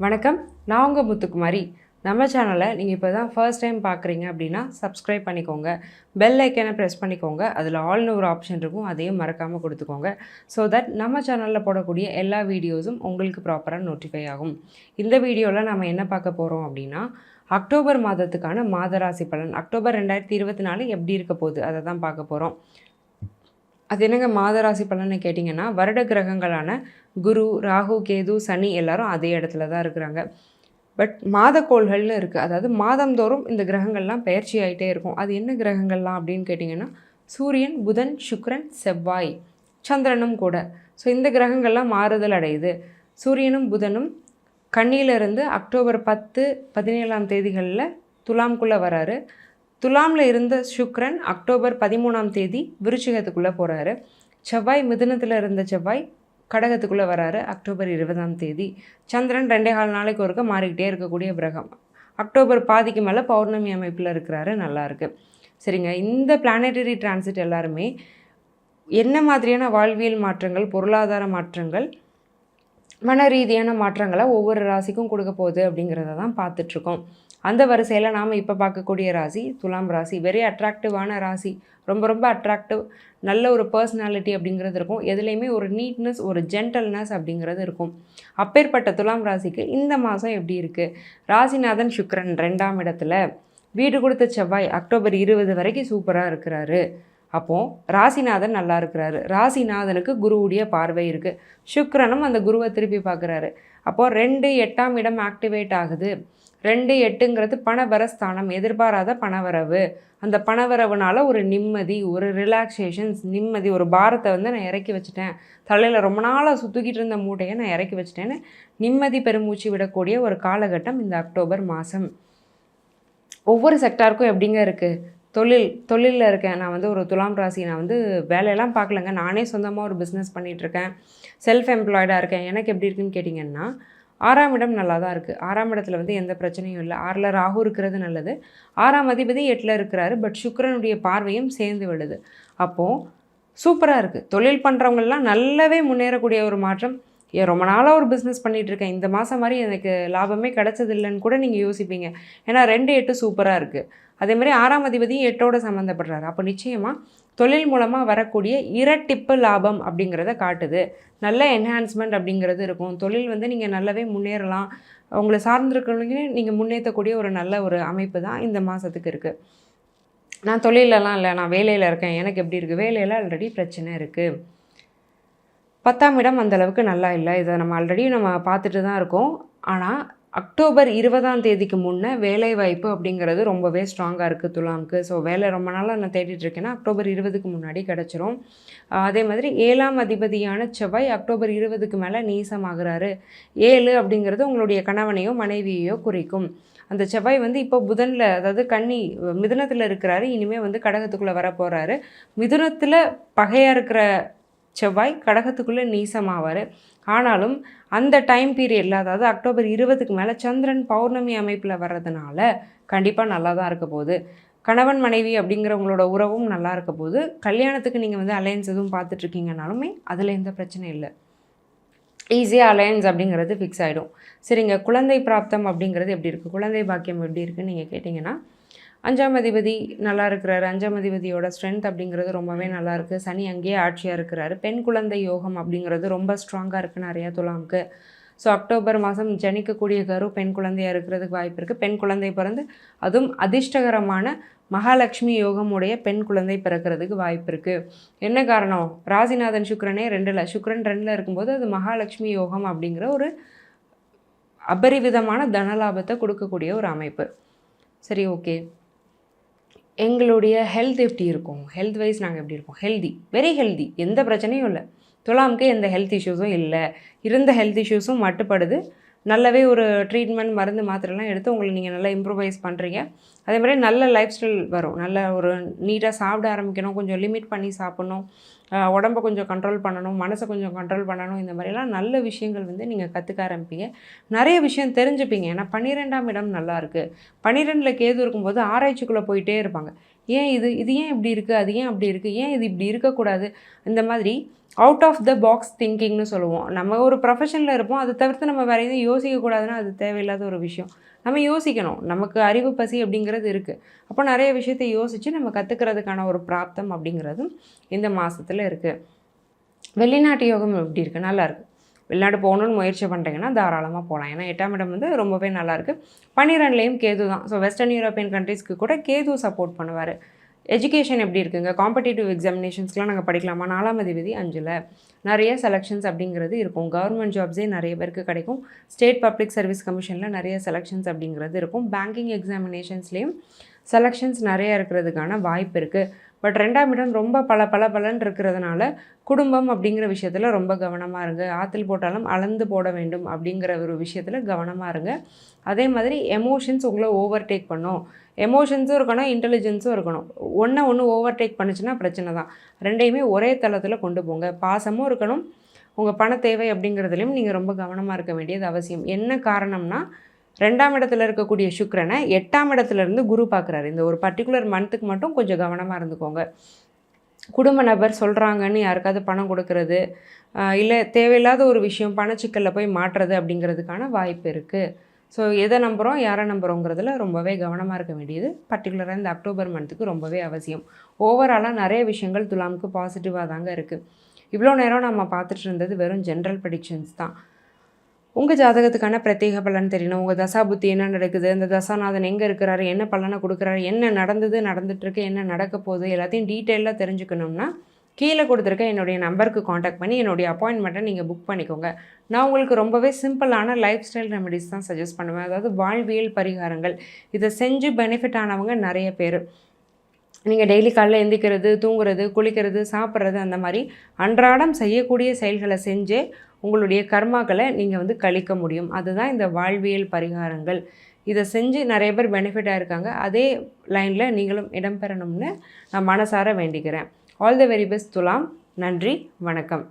வணக்கம், நான் உங்கள் முத்துக்குமாரி. நம்ம சேனலை நீங்கள் இப்போ தான் ஃபர்ஸ்ட் டைம் பார்க்குறீங்க அப்படின்னா சப்ஸ்கிரைப் பண்ணிக்கோங்க. பெல் ஐக்கனை ப்ரெஸ் பண்ணிக்கோங்க. அதில் ஆல்னு ஒரு ஆப்ஷன் இருக்கும், அதையும் மறக்காமல் கொடுத்துக்கோங்க. ஸோ தட் நம்ம சேனலில் போடக்கூடிய எல்லா வீடியோஸும் உங்களுக்கு ப்ராப்பராக நோட்டிஃபை ஆகும். இந்த வீடியோவில் நம்ம என்ன பார்க்க போகிறோம் அப்படின்னா, அக்டோபர் மாதத்துக்கான மாதராசி பலன் அக்டோபர் 2024 எப்படி இருக்க போகுது அதை தான் பார்க்க போகிறோம். அது என்னங்க மாதராசி பலன்னு கேட்டிங்கன்னா, வருட கிரகங்களான குரு, ராகு, கேது, சனி எல்லாரும் அதே இடத்துல தான் இருக்கிறாங்க. பட் மாதக்கோள்கள்னு இருக்குது. அதாவது மாதந்தோறும் இந்த கிரகங்கள்லாம் பெயர்ச்சி ஆகிட்டே இருக்கும். அது என்ன கிரகங்கள்லாம் அப்படின்னு கேட்டிங்கன்னா, சூரியன், புதன், சுக்கிரன், செவ்வாய், சந்திரனும் கூட. ஸோ இந்த கிரகங்கள்லாம் மாறுதல் அடையுது. சூரியனும் புதனும் கன்னியிலிருந்து அக்டோபர் 10, 17ஆம் தேதிகளில் துலாம்குள்ளே வராரு. துலாமில் இருந்த சுக்கிரன் அக்டோபர் 13ஆம் தேதி விருச்சிகத்துக்குள்ளே போகிறாரு. செவ்வாய் மிதுனத்தில் இருந்த செவ்வாய் கடகத்துக்குள்ளே வராரு அக்டோபர் 20ஆம் தேதி. சந்திரன் 2.25 நாளைக்கு ஒருக்க மாறிக்கிட்டே இருக்கக்கூடிய கிரகம். அக்டோபர் பாதிக்கு மேலே பௌர்ணமி அமைப்பில் இருக்கிறாரு. நல்லாயிருக்கு. சரிங்க, இந்த பிளானட்டரி டிரான்சிட் எல்லாருமே என்ன மாதிரியான வாழ்வியல் மாற்றங்கள், பொருளாதார மாற்றங்கள், மன ரீதியான மாற்றங்களை ஒவ்வொரு ராசிக்கும் கொடுக்க போகுது அப்படிங்கிறத தான் பார்த்துட்ருக்கோம். அந்த வரிசையில் நாம் இப்போ பார்க்கக்கூடிய ராசி துலாம் ராசி. வெரி அட்ராக்டிவான ராசி. ரொம்ப ரொம்ப அட்ராக்டிவ். நல்ல ஒரு பர்சனாலிட்டி அப்படிங்கிறது இருக்கும். எதுலேயுமே ஒரு நீட்னஸ், ஒரு ஜென்டல்னஸ் அப்படிங்கிறது இருக்கும். அப்பேற்பட்ட துலாம் ராசிக்கு இந்த மாதம் எப்படி இருக்குது? ராசிநாதன் சுக்கிரன் 2ஆம் இடத்துல, வீடு கொடுத்த செவ்வாய் அக்டோபர் 20 வரைக்கும் சூப்பராக இருக்கிறாரு. அப்போது ராசிநாதன் நல்லா இருக்கிறாரு. ராசிநாதனுக்கு குருவுடைய பார்வை இருக்குது. சுக்கிரனும் அந்த குருவை திருப்பி பார்க்குறாரு. அப்போது 2, 8ஆம் இடம் ஆக்டிவேட் ஆகுது. 2, 8ங்கிறது பணவரஸ்தானம், எதிர்பாராத பணவரவு. அந்த பணவரவுனால ஒரு நிம்மதி, ஒரு ரிலாக்ஸேஷன்ஸ், நிம்மதி, ஒரு பாரத்தை நான் இறக்கி வச்சுட்டேன், தலையில் ரொம்ப நாளாக சுற்றிக்கிட்டு இருந்த மூட்டையை நான் இறக்கி வச்சுட்டேன்னு நிம்மதி பெருமூச்சு விடக்கூடிய ஒரு காலகட்டம் இந்த அக்டோபர் மாதம். ஒவ்வொரு செக்டாருக்கும் எப்படிங்க இருக்குது? தொழிலில் இருக்கேன். நான் ஒரு துலாம் ராசி. நான் வேலையெல்லாம் பார்க்கலங்க. நானே சொந்தமாக ஒரு பிஸ்னஸ் பண்ணிகிட்ருக்கேன். செல்ஃப் எம்ப்ளாய்டாக இருக்கேன். எனக்கு எப்படி இருக்குன்னு கேட்டிங்கன்னா, 6ஆம் இடம் நல்லா தான் இருக்குது. 6ஆம் இடத்துல எந்த பிரச்சனையும் இல்லை. 6ல் ராகு இருக்கிறது நல்லது. 6ஆம் அதிபதி 8ல் இருக்கிறாரு. பட் சுக்கிரனுடைய பார்வையும் சேர்ந்து விடுது. அப்போது சூப்பராக இருக்குது. தொழில் பண்ணுறவங்களாம் நல்லாவே முன்னேறக்கூடிய ஒரு மாற்றம். ரொம்ப நாளாக ஒரு பிஸ்னஸ் பண்ணிகிட்ருக்கேன், இந்த மாதம் மாதிரி எனக்கு லாபமே கிடச்சதில்லைன்னு கூட நீங்கள் யோசிப்பீங்க. ஏன்னா 2, 8 சூப்பராக இருக்குது. அதேமாதிரி 6ஆம் அதிபதியும் 8ஓடு சம்மந்தப்படுறாரு. அப்போ நிச்சயமாக தொழில் மூலமாக வரக்கூடிய இரட்டிப்பு லாபம் அப்படிங்கிறத காட்டுது. நல்ல என்ஹான்ஸ்மெண்ட் அப்படிங்கிறது இருக்கும். தொழில் நீங்கள் நல்லாவே முன்னேறலாம். உங்களை சார்ந்திருக்கிறவங்களே நீங்கள் முன்னேற்றக்கூடிய ஒரு நல்ல ஒரு அமைப்பு தான் இந்த மாதத்துக்கு இருக்குது. நான் தொழிலெல்லாம் இல்லை, நான் வேலையில் இருக்கேன், எனக்கு எப்படி இருக்குது? வேலையில் ஆல்ரெடி பிரச்சனை இருக்குது. 10ஆம் இடம் அந்தளவுக்கு நல்லா இல்லை. இதை நம்ம ஆல்ரெடி பார்த்துட்டு தான் இருக்கோம். ஆனால் அக்டோபர் 20ஆம் தேதிக்கு முன்னே வேலைவாய்ப்பு அப்படிங்கிறது ரொம்பவே ஸ்ட்ராங்காக இருக்குது துலாமுக்கு. ஸோ வேலை ரொம்ப நாளாக நான் தேடிட்டுருக்கேன்னா அக்டோபர் 20க்கு முன்னாடி கிடச்சிரும். அதே மாதிரி 7ஆம் அதிபதியான செவ்வாய் அக்டோபர் 20க்கு மேலே நீசமாகிறாரு. 7 அப்படிங்கிறது உங்களுடைய கணவனையோ மனைவியையோ குறிக்கும். அந்த செவ்வாய் இப்போ புதனில், அதாவது கன்னி மிதுனத்தில் இருக்கிறாரு. இனிமேல் கடகத்துக்குள்ளே வர போகிறாரு. மிதுனத்தில் பகையாக இருக்கிற செவ்வாய் கடகத்துக்குள்ளே நீசமாவார். ஆனாலும் அந்த டைம் பீரியடில், அதாவது அக்டோபர் 20க்கு மேலே சந்திரன் பௌர்ணமி அமைப்பில் வர்றதுனால கண்டிப்பாக நல்லா தான் இருக்க போகுது. கணவன் மனைவி அப்படிங்கிறவங்களோட உறவும் நல்லா இருக்க போகுது. கல்யாணத்துக்கு நீங்கள் அலையன்ஸ் எதுவும் பார்த்துட்ருக்கீங்கனாலுமே அதில் எந்த பிரச்சனையும் இல்லை. ஈஸியாக அலையன்ஸ் அப்படிங்கிறது ஃபிக்ஸ் ஆகிடும். சரிங்க, குழந்தை பிராப்தம் அப்படிங்கிறது எப்படி இருக்குது? குழந்தை பாக்கியம் எப்படி இருக்குதுன்னு நீங்கள் கேட்டிங்கன்னா, 5ஆம் அதிபதி நல்லா இருக்கிறாரு. 5ஆம் அதிபதியோட ஸ்ட்ரென்த் அப்படிங்கிறது ரொம்பவே நல்லா இருக்குது. சனி அங்கேயே ஆட்சியாக இருக்கிறாரு. பெண் குழந்தை யோகம் அப்படிங்கிறது ரொம்ப ஸ்ட்ராங்காக இருக்குது நிறையா துலாமுக்கு. ஸோ அக்டோபர் மாதம் ஜனிக்கக்கூடிய கரு பெண் குழந்தையாக இருக்கிறதுக்கு வாய்ப்பு இருக்குது. பெண் குழந்தை பிறந்து அதுவும் அதிர்ஷ்டகரமான மகாலட்சுமி யோகம் உடைய பெண் குழந்தை பிறக்கிறதுக்கு வாய்ப்பு இருக்குது. என்ன காரணம்? ராசிநாதன் சுக்கிரனே 2ல், சுக்கிரன் 2ல் இருக்கும்போது அது மகாலட்சுமி யோகம் அப்படிங்கிற ஒரு அபரிவிதமான தனலாபத்தை கொடுக்கக்கூடிய ஒரு அமைப்பு. சரி, ஓகே. எங்களுடைய ஹெல்த் எப்படி இருக்கும்? ஹெல்த் வைஸ் நாங்கள் எப்படி இருக்கோம்? Healthy, very healthy. எந்த பிரச்சனையும் இல்லை. துலாமுக்கு எந்த ஹெல்த் இஷ்யூஸும் இல்லை. இருந்த ஹெல்த் இஷ்யூஸும் மட்டுப்படுது. நல்லாவே ஒரு ட்ரீட்மெண்ட், மருந்து, மாத்திரைலாம் எடுத்து உங்களை நீங்கள் நல்லா இம்ப்ரூவைஸ் பண்ணுறீங்க. அதே மாதிரி நல்ல லைஃப் ஸ்டைல் வரும். நல்ல ஒரு நீட்டாக சாப்பிட ஆரம்பிக்கணும். கொஞ்சம் லிமிட் பண்ணி சாப்பிட்ணும். உடம்பை கொஞ்சம் கண்ட்ரோல் பண்ணணும். மனசை கொஞ்சம் கண்ட்ரோல் பண்ணணும். இந்த மாதிரிலாம் நல்ல விஷயங்கள் நீங்கள் கற்றுக்க ஆரம்பிப்பீங்க. நிறைய விஷயம் தெரிஞ்சுப்பீங்க. ஏன்னா 12ஆம் இடம் நல்லா இருக்குது. 12ல் கேது இருக்கும்போது ஆராய்ச்சிக்குள்ளே போயிட்டே இருப்பாங்க. ஏன் இது ஏன் இப்படி இருக்குது, அது ஏன் அப்படி இருக்குது, ஏன் இது இப்படி இருக்கக்கூடாது, இந்த மாதிரி அவுட் ஆஃப் த பாக்ஸ் திங்கிங்னு சொல்லுவோம். நம்ம ஒரு ப்ரொஃபஷனில் இருப்போம், அதை தவிர்த்து நம்ம வேறு எதுவும் யோசிக்கக்கூடாதுன்னா அது தேவையில்லாத ஒரு விஷயம். நம்ம யோசிக்கணும். நமக்கு அறிவு பசி அப்படிங்கிறது இருக்குது. அப்போ நிறைய விஷயத்தை யோசித்து நம்ம கற்றுக்கிறதுக்கான ஒரு பிராப்தம் அப்படிங்கிறதும் இந்த மாதத்தில் இருக்குது. வெளிநாட்டு யோகம் எப்படி இருக்குது? நல்லாயிருக்கு. வெளிநாடு போகணுன்னு முயற்சி பண்ணுறீங்கன்னா தாராளமாக போகலாம். ஏன்னா 8ஆம் இடம் வந்து ரொம்பவே நல்லாயிருக்கு. 12லேயும் கேது தான். ஸோ வெஸ்டர்ன் யூரோப்பியன் கண்ட்ரீஸ்க்கு கூட கேது சப்போர்ட் பண்ணுவார். எஜுகேஷன் எப்படி இருக்குங்க? காம்படிட்டிவ் எக்ஸாமினேஷன்ஸ்லாம் நாங்கள் படிக்கலாமா? 4ஆம் அதிபதி 5ல் நிறைய செலெக்ஷன்ஸ் அப்படிங்கிறது இருக்கும். கவர்மெண்ட் ஜாப்ஸே நிறைய பேருக்கு கிடைக்கும். ஸ்டேட் பப்ளிக் சர்வீஸ் கமிஷனில் நிறைய செலெக்ஷன்ஸ் அப்படிங்கிறது இருக்கும். பேங்கிங் எக்ஸாமினேஷன்ஸ்லேயும் செலெக்ஷன்ஸ் நிறைய இருக்கிறதுக்கான வாய்ப்பு இருக்குது. பட் 2ஆம் இடம் ரொம்ப பலன்னு இருக்கிறதுனால குடும்பம் அப்படிங்கிற விஷயத்தில் ரொம்ப கவனமாக இருங்க. ஆற்றுல போட்டாலும் அளந்து போட வேண்டும் அப்படிங்கிற ஒரு விஷயத்தில் கவனமாக இருங்க. அதே மாதிரி எமோஷன்ஸ் உங்களை ஓவர்டேக் பண்ணும். எமோஷன்ஸும் இருக்கணும், இன்டெலிஜென்ஸும் இருக்கணும். ஒன்று ஓவர்டேக் பண்ணுச்சுன்னா பிரச்சனை தான். ரெண்டையுமே ஒரே தளத்தில் கொண்டு போங்க. பாசமும் இருக்கணும், உங்கள் பண தேவை அப்படிங்கிறதுலையும் நீங்கள் ரொம்ப கவனமாக இருக்க வேண்டியது அவசியம். என்ன காரணம்னா 2ஆம் இடத்துல இருக்கக்கூடிய சுக்கிரனை 8ஆம் இடத்துலேருந்து குரு பார்க்குறாரு. இந்த ஒரு பர்டிகுலர் மந்த்துக்கு மட்டும் கொஞ்சம் கவனமாக இருந்துக்கோங்க. குடும்ப நபர் சொல்கிறாங்கன்னு யாருக்காவது பணம் கொடுக்கறது, இல்லை தேவையில்லாத ஒரு விஷயம் பணச்சிக்கலில் போய் மாட்டுறது அப்படிங்கிறதுக்கான வாய்ப்பு இருக்குது. ஸோ எதை நம்புகிறோம், யாரை நம்புகிறோங்கிறதுல ரொம்பவே கவனமாக இருக்க வேண்டியது பர்டிகுலராக இந்த அக்டோபர் மந்த்துக்கு ரொம்பவே அவசியம். ஓவராலாக நிறைய விஷயங்கள் துலாமுக்கு பாசிட்டிவாக தாங்க இருக்குது. இவ்வளோ நேரம் நம்ம பார்த்துட்டு இருந்தது வெறும் ஜென்ரல் ப்ரெடிக்ஷன்ஸ் தான். உங்கள் ஜாதகத்துக்கான பிரத்யேக பலன் தெரியணும். உங்கள் தசா புத்தி என்ன நடக்குது, அந்த தசாநாதன் எங்கே இருக்கிறாரு, என்ன பலனை கொடுக்குறாரு, என்ன நடந்தது, நடந்துகிட்ருக்கு, என்ன நடக்க போகுது, எல்லாத்தையும் டீட்டெயிலாக தெரிஞ்சுக்கணும்னா கீழே கொடுத்துருக்க என்னுடைய நம்பருக்கு காண்டாக்ட் பண்ணி என்னுடைய அப்பாயின்மெண்ட்டை நீங்கள் புக் பண்ணிக்கோங்க. நான் உங்களுக்கு ரொம்பவே சிம்பிளான லைஃப் ஸ்டைல் ரெமெடிஸ் தான் சஜஸ்ட் பண்ணுவேன். அதாவது வாழ்வியல் பரிகாரங்கள். இதை செஞ்சு பெனிஃபிட் ஆனவங்க நிறைய பேர். நீங்கள் டெய்லி காலையில் எந்திக்கிறது, தூங்குறது, குளிக்கிறது, சாப்பிட்றது, அந்த மாதிரி அன்றாடம் செய்யக்கூடிய செயல்களை செஞ்சே உங்களுடைய கர்மாக்களை நீங்கள் வந்து கழிக்க முடியும். அதுதான் இந்த வாழ்வியல் பரிகாரங்கள். இதை செஞ்சு நிறைய பேர் பெனிஃபிட்டாக இருக்காங்க. அதே லைனில் நீங்களும் இடம்பெறணும்னு நான் மனசார வேண்டிக்கிறேன். ஆல் தி வெரி பெஸ்ட் துலாம். நன்றி, வணக்கம்.